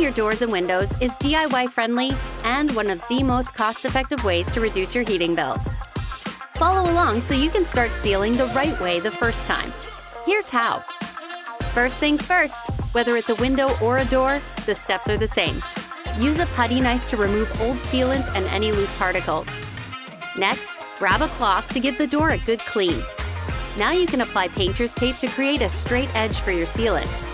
your doors and windows is DIY friendly and one of the most cost-effective ways to reduce your heating bills. Follow along so you can start sealing the right way the first time. Here's how. First things first, whether it's a window or a door, the steps are the same. Use a putty knife to remove old sealant and any loose particles. Next, grab a cloth to give the door a good clean. Now you can apply painter's tape to create a straight edge for your sealant.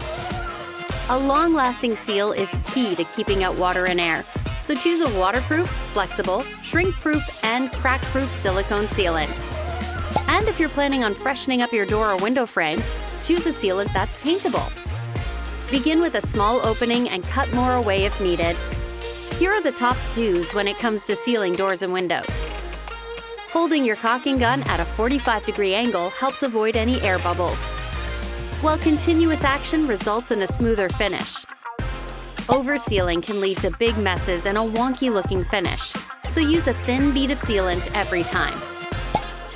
A long-lasting seal is key to keeping out water and air, so choose a waterproof, flexible, shrink-proof, and crack-proof silicone sealant. And if you're planning on freshening up your door or window frame, choose a sealant that's paintable. Begin with a small opening and cut more away if needed. Here are the top do's when it comes to sealing doors and windows. Holding your caulking gun at a 45-degree angle helps avoid any air bubbles, while continuous action results in a smoother finish. Oversealing can lead to big messes and a wonky-looking finish, so use a thin bead of sealant every time.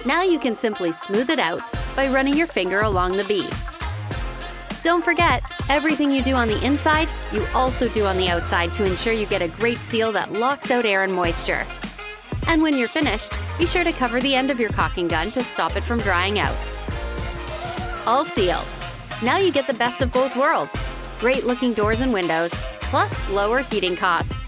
Now you can simply smooth it out by running your finger along the bead. Don't forget, everything you do on the inside, you also do on the outside to ensure you get a great seal that locks out air and moisture. And when you're finished, be sure to cover the end of your caulking gun to stop it from drying out. All sealed. Now you get the best of both worlds. Great looking doors and windows, plus lower heating costs.